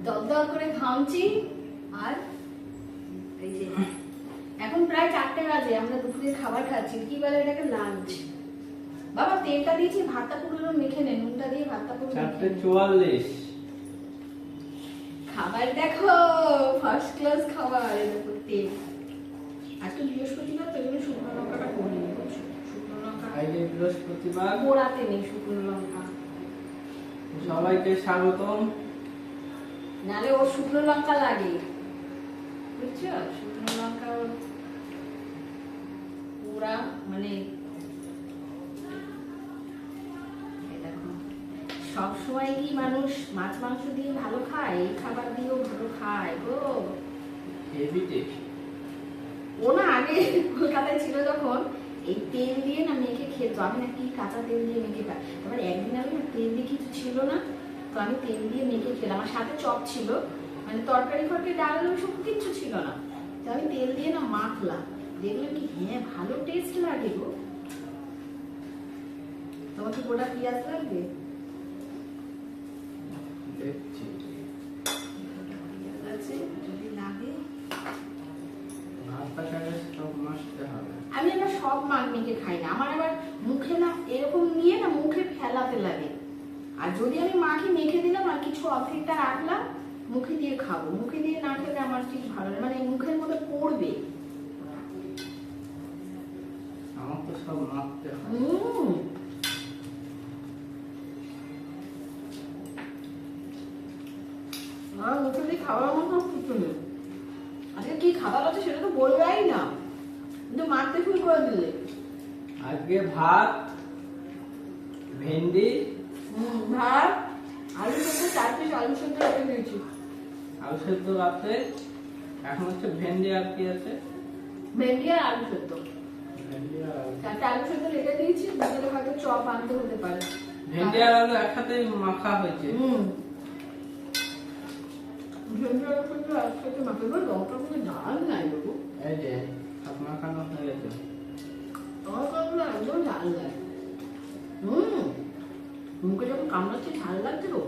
দরদর করে ঘামছি। আর এই যে এখন প্রায় 4টে বাজে, আমরা দুপুরে খাবার খাচ্ছি। কি বলে এটাকে? লাঞ্চ। বাবা তেলটা দিয়েছি, ভাতটা পুরো মেখে নে, নুনটা দিয়ে ভাতটা পুরো 4:44। খাবার দেখো, ফার্স্ট ক্লাস খাবার। দেখো তেল। আজকে বৃহস্পতিবার, তো জন্য শুকনো লঙ্কাটা করি। শুকনো লঙ্কা আজকে বৃহস্পতিবার, পোড়াতে নেই শুকনো লঙ্কা। সবাইকে স্বাগতম। নালে ওর শুকনো লঙ্কা লাগে, বুঝছো? শুকনো লঙ্কা ওর পোড়া, মানে সবসময় কি মানুষ মাছ মাংস দিয়ে ভালো খায়? এই খাবার দিয়েও ভালো খায় গো। Heavy taste. ও না আগে কলকাতায় ছিল যখন, এই তেল দিয়ে না মেখে খেত। আমি না কি কাঁচা তেল দিয়ে মেখে খাই। তারপরে একদিন আমি না তেল দিয়ে কিছু ছিল না, তো আমি তেল দিয়ে মেখে খেলাম। আমার সাথে চপ ছিল, মানে তরকারি ফরকারি ডাল সব কিচ্ছু ছিল না, তো আমি তেল দিয়ে না মাখলাম। দেখলাম কি হ্যাঁ ভালো টেস্ট লাগে গো। তোমার কি গোটা পেঁয়াজ লাগবে? দেখছি আছে যদি লাগে। ভাতটাকে সব মাখতে হবে। আমি আবার সব মাছ মেখে খাই না, আমার আবার মুখে না এরকম নিয়ে না মুখে ফেলাতে লাগে। আর যদি আমি মাখে মেখে দিলাম আর কিছু অর্ধেকটা রাখলাম, মুখে দিয়ে খাবো। মুখে দিয়ে না খেলে আমার ঠিক ভালো লাগে, মানে মুখের মধ্যে পড়বে। আমার তো সব মাখতে হয়। আমার মুখে দিয়ে খাওয়ার মতো কিছু নেই। আজকে কি খাবার আছে সেটা তো বলবেই না, কিন্তু মারতে শুরু করে দিলে। আজকে ভাত, ভেন্ডি, ভাত, আলু সেদ্ধ, 4 পিস আলু সেদ্ধ রেখে দিয়েছি। আলু সেদ্ধ আছে। এখন হচ্ছে ভেন্ডি, আর কি আছে? ভেন্ডি আর আলু সেদ্ধ। ভেন্ডি আর আলু। 4টে আলু সেদ্ধ রেখে দিয়েছি, বিকেলে হয়তো চপ আনতে হতে পারে। ভেন্ডি আর আলু একসাথে মাখা হয়েছে। ভেন্ডি আলু সেদ্ধ একসাথে মাখা। এবার লঙ্কা কোনো ঝাল নাই বাবু, এই যে সব মাখানো হয়ে গেছে। লঙ্কাগুলো একদম ঝাল নাই। মুখে যখন কামড়াচ্ছে ঝাল লাগছে তো।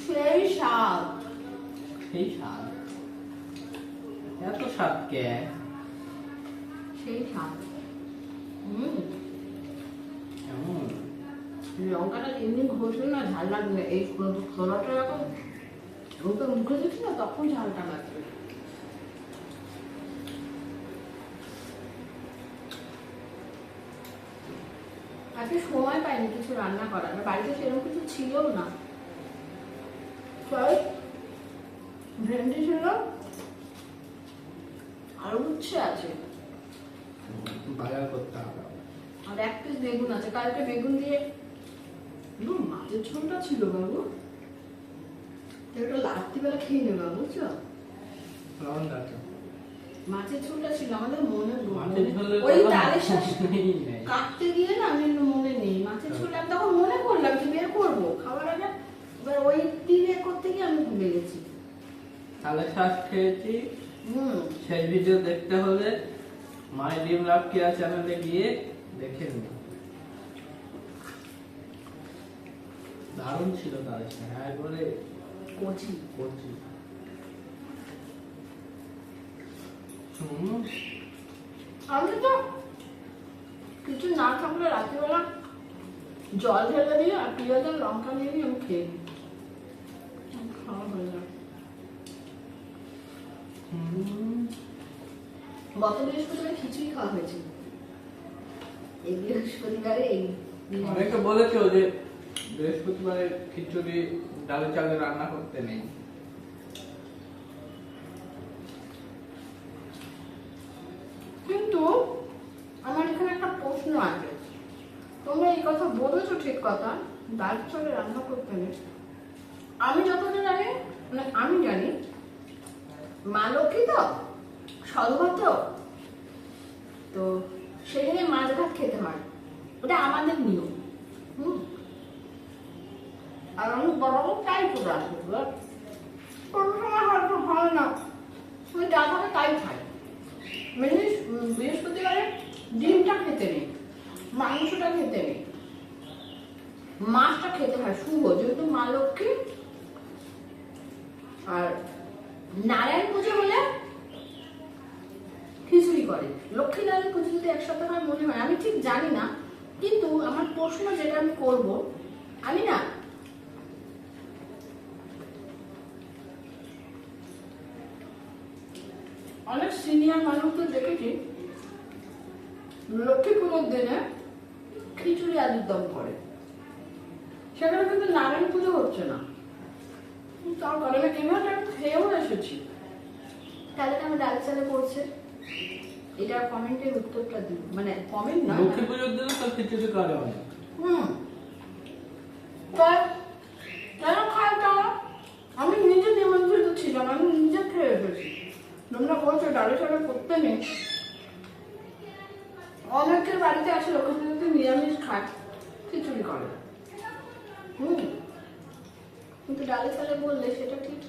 সেই স্বাদ। সেই স্বাদ। এত স্বাদ কে? সেই স্বাদ। কেমন? লঙ্কাটা এমনি ঘষলে না ঝাল লাগবে, এই খোলাটা যখন ওকে মুখে দিচ্ছি না তখন ঝালটা লাগবে। আজকে সময় পাইনি কিছু রান্না করার, বাড়িতে সেরকম কিছু ছিল না। ভেন্ডি ছিল, আলু উচ্ছে আছে, বাজার করতে হবে। আর 1 পিস বেগুন আছে। কালকে বেগুন দিয়ে মাছের ঝোলটা ছিল বাবু, একটা রাত্রিবেলা খেয়ে নেবে বুঝছো। মাছের ঝোলটা ছিল আমাদের মনে, ওই ডালের শাঁস কাটতে গিয়ে না আমি মনে নেই মাছের ঝোল। আমি তখন মনে করলাম যে বের করবো খাবার আগে, এবার ওই দিনে করতে গিয়ে আমি ভুলে গেছি। তালের শাঁস খেয়েছি। সেই ভিডিও দেখতে হলে মাই ড্রিম লাভ কেয়ার চ্যানেলে গিয়ে দেখে নিন। দারুণ ছিল তালের শাঁস, একবারে কচি কচি। আমি তো কিছু না থাকলে রাত্রিবেলা জল ঢেলে দিয়ে আর পেঁয়াজ আর লঙ্কা দিয়ে আমি খেয়ে নিই, খাওয়া হয়ে যায়। গত বৃহস্পতিবারে খিচুড়ি খাওয়া হয়েছে, এই বৃহস্পতিবারে এই অনেকে বলেছো যে বৃহস্পতিবারে খিচুড়ি ডালে চালে রান্না করতে নেই। কিন্তু আমার এখানে একটা প্রশ্ন আছে। তোমরা এই কথা বলেছো ঠিক কথা, ডাল চালে রান্না করতে নেই। আমি যতটা জানি, মানে আমি জানি মা লক্ষ্মী তো সদগত, তো সেখানে মাছ ভাত খেতে হয়, ওটা আমাদের নিয়ম। আর আমি বরাবর তাই করে আসবো, কোনো সময় হয়তো হয় না, ওই ডাল বৃহস্পতিবারে ডিমটা খেতে নেই, মাংসটা খেতে নেই, মাছটা খেতে হয় শুভ, যেহেতু মা লক্ষ্মী। আর নারায়ণ পুজো হলে খিচুড়ি করে। লক্ষ্মী নারায়ণ পুজো যদি একসাথে হয় মনে হয়, আমি ঠিক জানি না, কিন্তু আমার প্রশ্ন যেটা আমি করব, আমি না অনেক সিনিয়র মানুষদের দেখেছি লক্ষ্মী পুজোর দিনে খিচুড়ি আলুর দম করে, সেখানে কিন্তু নারায়ণ পুজো হচ্ছে না। তার কারণে কিভাবে আমি খেয়েও এসেছি, তাহলে আমি ডাল চালে পড়ছে। এটা কমেন্টের উত্তরটা দিই, মানে কমেন্ট না, লক্ষ্মী পুজোর দিনে তো খিচুড়ি করে অনেক। কেন খায় তারা? আমি নিজে নিমন্ত্রিত ছিলাম, আমি নিজে খেয়ে এসেছি। তোমরা বলছো ডালে চালে করতে নেই, অনেকের বাড়িতে আছে লক্ষ্মী পুজোতে নিরামিষ খায়, খিচুড়ি করে। কিন্তু ডালে চালে বললে সেটা ঠিক।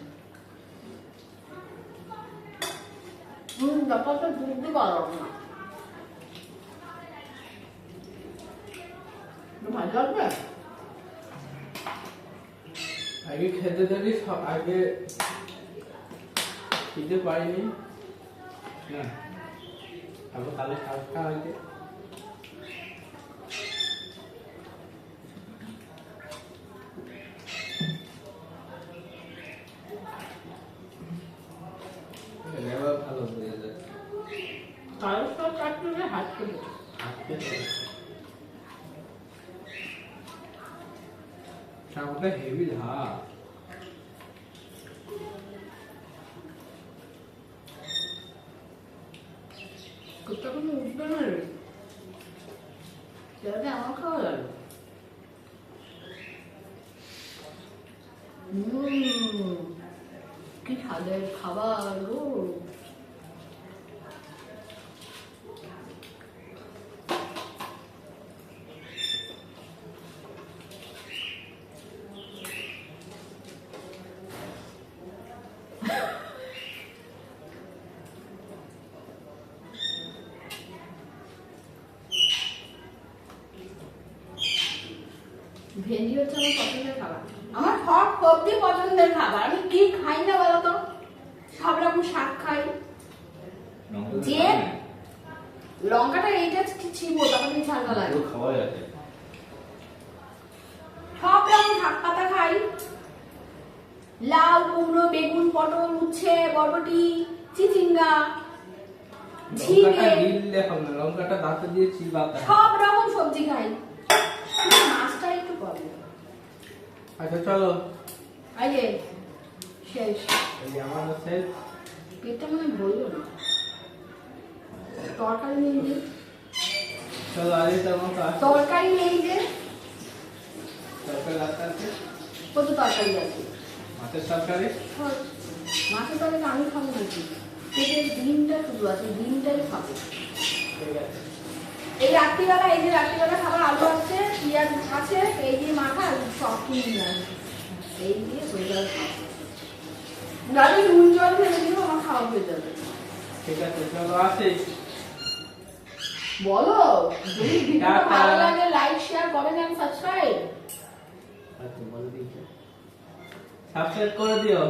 ব্যাপারটা বুঝতে পারলাম না। ভালো লাগবে? আগে খেতে থাকি, আগে খেতে পারিনি না, তারপর কালে শাকটা আগে ভালো হয়ে যায়। কারোর সব কাটলে হাত কেটে শাকটা হেভি ঝাল। কুত্তা কোনো উঠবে না রে, যাতে আমার খাওয়া লাগবে। কি স্বাদের খাবার গো। ভেন্ডি হচ্ছে আমার পছন্দের খাবার, আমার সব সবজি পছন্দের খাবার। আমি কি খাই না বলতো? সব রকম শাক খাই। যে লঙ্কাটা এইটা ছিবো তখন ঝালটা লাগে। খাওয়া যাচ্ছে। সব রকম শাক পাতা খাই, লাউ, কুমড়ো, বেগুন, পটল, উচ্ছে, বরবটি, চিচিঙ্গা, ঝিঙে, লঙ্কাটা দাঁতে দিয়ে চিবাতে হয়। সব রকম সবজি খাই, মাছটা একটু প্রবলেম। আচ্ছা চলো, আগে শেষ। এই আমাদের শেষ। পেটটা মনে বললো না, তরকারি নেই যে, চলো আগে তোমার কাজ। তরকারি নেই যে, তরকারি রাখতে আছে, কত তরকারি আছে? মাছের তরকারি। মাছের তরকারি আমি খাবো নাকি? পেটের ডিমটা শুধু আছে, ডিমটাই খাবো। ঠিক আছে। এই রাত্রিবেলা, এই যে রাত্রিবেলা খাবার আলু আছে, পেঁয়াজ আছে, এই দিয়ে মাখা সব কিনে নিয়ে আসবে, এই দিয়ে হয়ে যাবে খাওয়া। গাড়ি নুন জল ফেলে দিলেও আমার খাওয়া হয়ে যাবে। ঠিক আছে চলো আসি। বলো, যদি ভিডিওটা ভালো লাগে like share comment and subscribe. আচ্ছা বলে দিচ্ছি, সাবস্ক্রাইব করে দিও।